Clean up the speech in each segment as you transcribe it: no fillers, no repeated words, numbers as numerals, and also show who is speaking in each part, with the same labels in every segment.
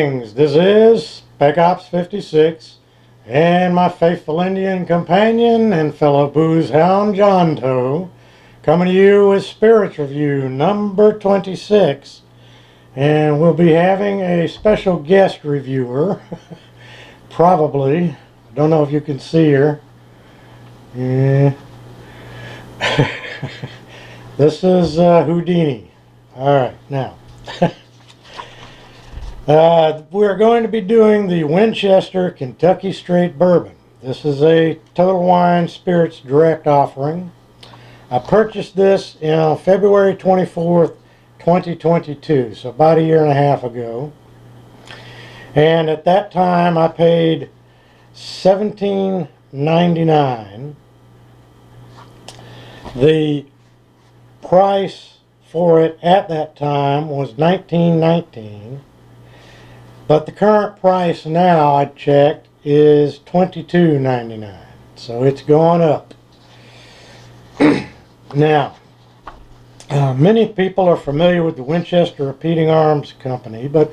Speaker 1: Greetings, this is Spec Ops 56 and my faithful Indian companion and fellow booze hound John Toe coming to you with Spirits Review number 26, and we'll be having a special guest reviewer probably. I don't know if you can see her. Yeah. This is Houdini. Alright, now we're going to be doing the Winchester Kentucky Straight Bourbon. This is a Total Wine Spirits direct offering. I purchased this on February 24th, 2022, so about a year and a half ago. And at that time I paid $17.99. The price for it at that time was $19.19. But the current price now, I checked, is $22.99. So it's gone up. Now, many people are familiar with the Winchester Repeating Arms Company, but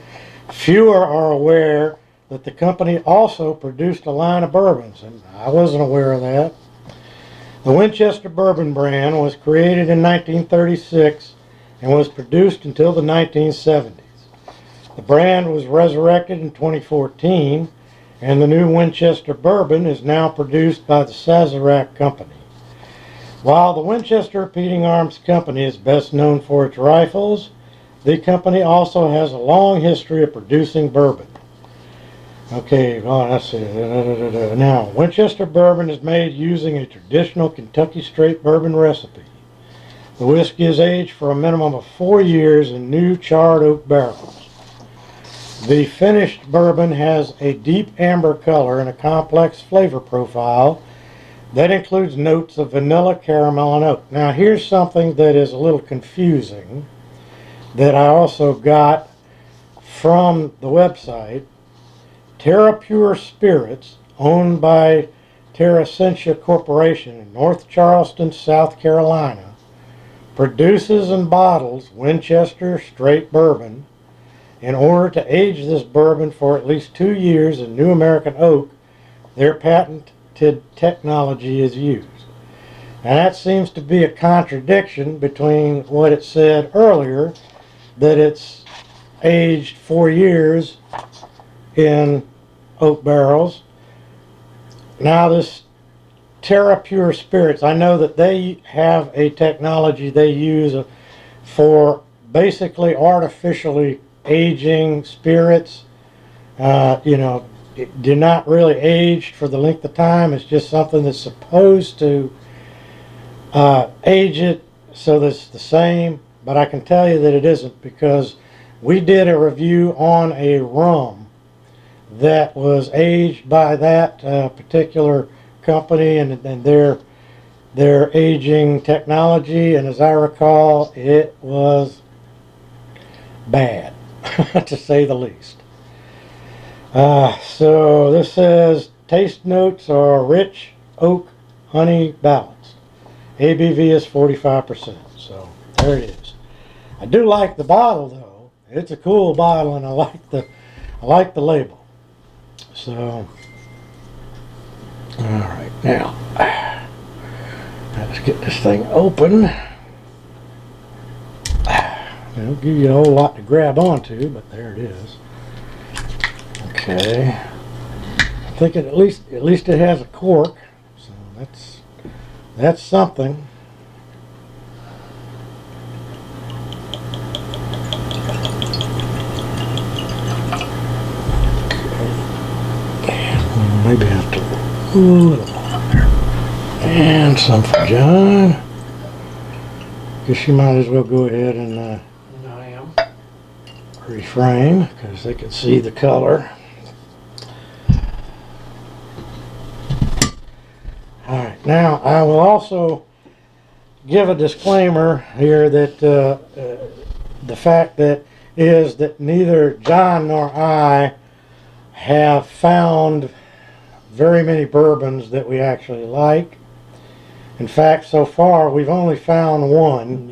Speaker 1: fewer are aware that the company also produced a line of bourbons, and I wasn't aware of that. The Winchester Bourbon brand was created in 1936 and was produced until the 1970s. The brand was resurrected in 2014, and the new Winchester Bourbon is now produced by the Sazerac Company. While the Winchester Repeating Arms Company is best known for its rifles, the company also has a long history of producing bourbon. Okay, well, let's see. Now, Winchester Bourbon is made using a traditional Kentucky Straight Bourbon recipe. The whiskey is aged for a minimum of 4 years in new charred oak barrels. The finished bourbon has a deep amber color and a complex flavor profile that includes notes of vanilla, caramel, and oak. Now here's something that is a little confusing that I also got from the website. Terra Pure Spirits, owned by Terrasentia Corporation in North Charleston, South Carolina, produces and bottles Winchester Straight Bourbon. In order to age this bourbon for at least 2 years in new American oak, their patented technology is used. And that seems to be a contradiction between what it said earlier, that it's aged 4 years in oak barrels. Now this Terra Pure Spirits, I know that they have a technology they use for basically artificially aging spirits. They're not really aged for the length of time. It's just something that's supposed to age it so that it's the same, but I can tell you that it isn't, because we did a review on a rum that was aged by that particular company and their aging technology, and as I recall, it was bad to say the least. So this says taste notes are rich oak honey balanced. ABV is 45%. So there it is. I do like the bottle though. It's a cool bottle, and I like the label. So all right, now let's get this thing open. It'll give you a whole lot to grab onto, but there it is. Okay, I think at least it has a cork, so that's something. Okay. Maybe I have to a little more there, and some for John. Guess you might as well go ahead and reframe, because they can see the color. Alright, now I will also give a disclaimer here that the fact that is that neither John nor I have found very many bourbons that we actually like. In fact, so far we've only found one,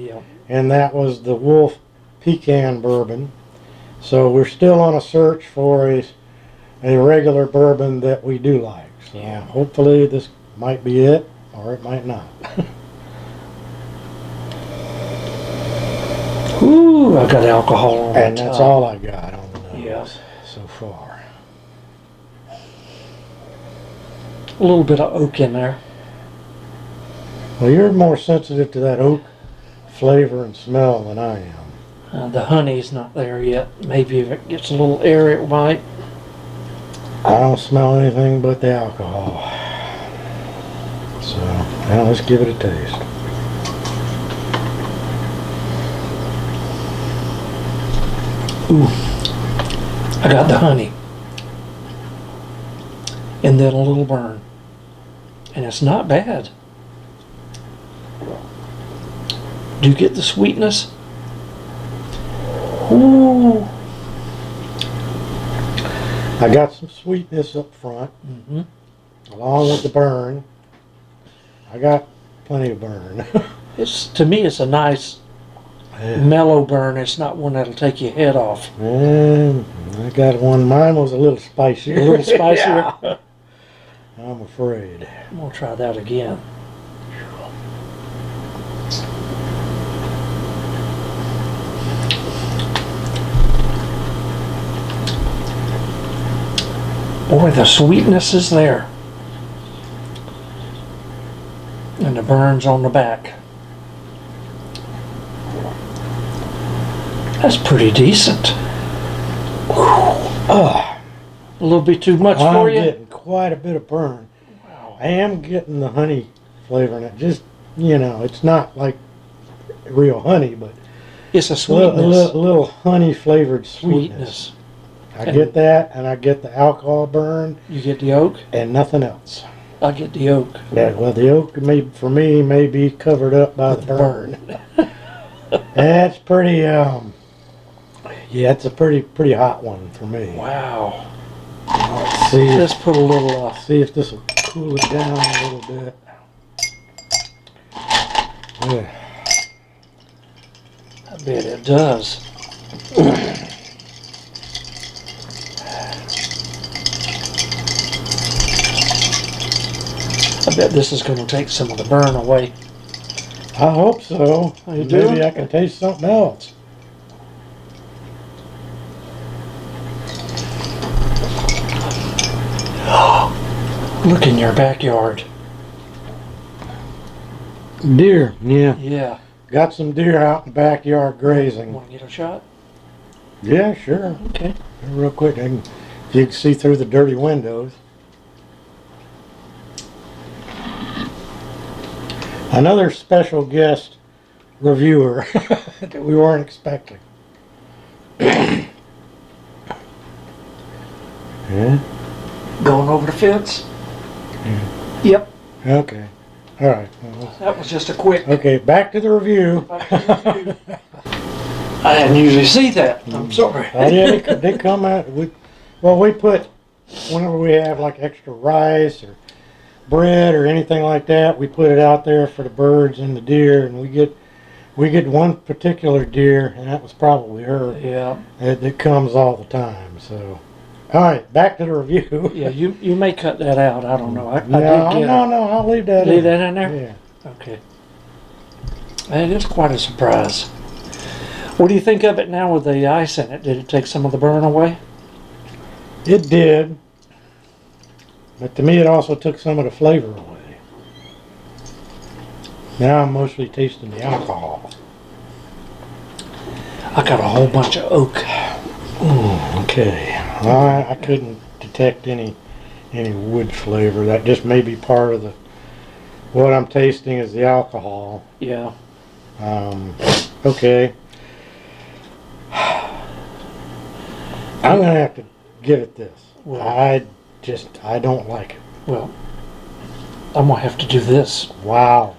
Speaker 1: and that was the Wolf Pecan Bourbon. So we're still on a search for a regular bourbon that we do like. So
Speaker 2: Yeah.
Speaker 1: hopefully this might be it, or it might not.
Speaker 2: Ooh, I got alcohol on
Speaker 1: And
Speaker 2: the
Speaker 1: that's
Speaker 2: top.
Speaker 1: all I got on the nose
Speaker 2: Yeah.
Speaker 1: so far.
Speaker 2: A little bit of oak in there.
Speaker 1: Well, you're more sensitive to that oak flavor and smell than I am.
Speaker 2: The honey's not there yet. Maybe if it gets a little air, it might.
Speaker 1: I don't smell anything but the alcohol. So, now let's give it a taste.
Speaker 2: Ooh, I got the honey. And then a little burn. And it's not bad. Do you get the sweetness? Ooh.
Speaker 1: I got some sweetness up front,
Speaker 2: Mm-hmm.
Speaker 1: along with the burn. I got plenty of burn.
Speaker 2: To me, it's a nice mellow burn. It's not one that'll take your head off.
Speaker 1: And I got one. Mine was a little spicier.
Speaker 2: A little spicier?
Speaker 1: Yeah. I'm afraid.
Speaker 2: I'm gonna try that again. Boy, the sweetness is there. And the burns on the back. That's pretty decent.
Speaker 1: Ah,
Speaker 2: A little bit too much
Speaker 1: I'm
Speaker 2: for you?
Speaker 1: getting quite a bit of burn.
Speaker 2: Wow.
Speaker 1: I am getting the honey flavor in it. Just, it's not like real honey, but
Speaker 2: It's a
Speaker 1: a
Speaker 2: sweetness.
Speaker 1: little honey flavored sweetness. I get that, and I get the alcohol burn,
Speaker 2: You get the oak?
Speaker 1: and nothing else.
Speaker 2: I get the oak.
Speaker 1: Yeah, well, the oak for me may be covered up by the burn. That's pretty. Yeah, it's a pretty hot one for me.
Speaker 2: Wow.
Speaker 1: Let's see.
Speaker 2: Let's put a little,
Speaker 1: See if this will cool it down a little bit. Yeah.
Speaker 2: I bet it does. I bet this is going to take some of the burn away.
Speaker 1: I hope so.
Speaker 2: Oh, you do?
Speaker 1: Maybe I can taste something else.
Speaker 2: Look in your backyard.
Speaker 1: Deer, yeah.
Speaker 2: Yeah.
Speaker 1: Got some deer out in the backyard grazing.
Speaker 2: Want to get a shot?
Speaker 1: Yeah, sure.
Speaker 2: Okay.
Speaker 1: Real quick, you can see through the dirty windows. Another special guest reviewer that we weren't expecting. Yeah.
Speaker 2: Going over the fence? Yep.
Speaker 1: Okay. All right. Well,
Speaker 2: That was just a quick.
Speaker 1: okay, back to the review.
Speaker 2: I didn't usually see that. I'm sorry.
Speaker 1: Oh, yeah, they come out. We put, whenever we have like extra rice or bread or anything like that, we put it out there for the birds and the deer, and we get one particular deer, and that was probably her.
Speaker 2: Yeah.
Speaker 1: That comes all the time. So, all right, back to the review.
Speaker 2: Yeah, you may cut that out. I don't know. I did
Speaker 1: No,
Speaker 2: get
Speaker 1: no, I'll leave that.
Speaker 2: Leave
Speaker 1: in.
Speaker 2: that in there?
Speaker 1: Yeah.
Speaker 2: Okay. It is quite a surprise. What do you think of it now with the ice in it? Did it take some of the burn away?
Speaker 1: It did, but to me, it also took some of the flavor away. Now I'm mostly tasting the alcohol.
Speaker 2: I got a whole bunch of oak.
Speaker 1: Okay. I couldn't detect any wood flavor. That just may be part of what I'm tasting is the alcohol.
Speaker 2: Yeah.
Speaker 1: Okay. I'm gonna have to give it this.
Speaker 2: Well,
Speaker 1: I don't like it.
Speaker 2: well, I'm gonna have to do this.
Speaker 1: Wow.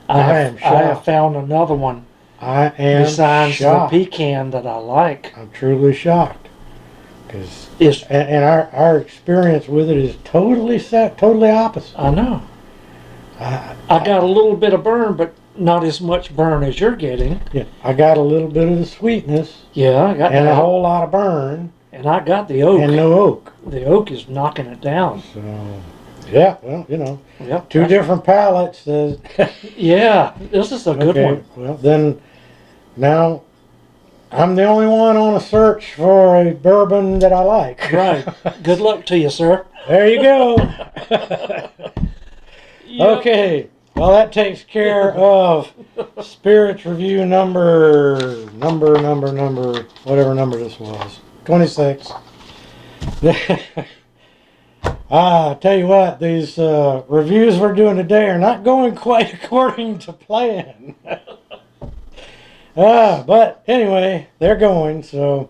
Speaker 1: I am
Speaker 2: I have
Speaker 1: shocked.
Speaker 2: found another one
Speaker 1: I am
Speaker 2: besides
Speaker 1: shocked.
Speaker 2: the pecan that I like.
Speaker 1: I'm truly shocked. Because
Speaker 2: It's
Speaker 1: and our experience with it is totally opposite.
Speaker 2: I know.
Speaker 1: I
Speaker 2: I got a little bit of burn, but not as much burn as you're getting.
Speaker 1: Yeah, I got a little bit of the sweetness
Speaker 2: Yeah, I got
Speaker 1: and
Speaker 2: that.
Speaker 1: a whole lot of burn
Speaker 2: And I got the oak.
Speaker 1: and no oak.
Speaker 2: The oak is knocking it down.
Speaker 1: So, yeah, well, you know,
Speaker 2: Yep.
Speaker 1: two different palates.
Speaker 2: Yeah, this is a good one.
Speaker 1: Well, then now I'm the only one on a search for a bourbon that I like.
Speaker 2: Right. Good luck to you, sir.
Speaker 1: There you go.
Speaker 2: Yep.
Speaker 1: Okay. Well, that takes care of Spirits Review number, whatever number this was. 26. Tell you what, these reviews we're doing today are not going quite according to plan. But anyway, they're going, so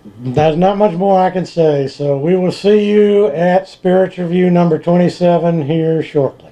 Speaker 1: there's not much more I can say. So we will see you at Spirits Review number 27 here shortly.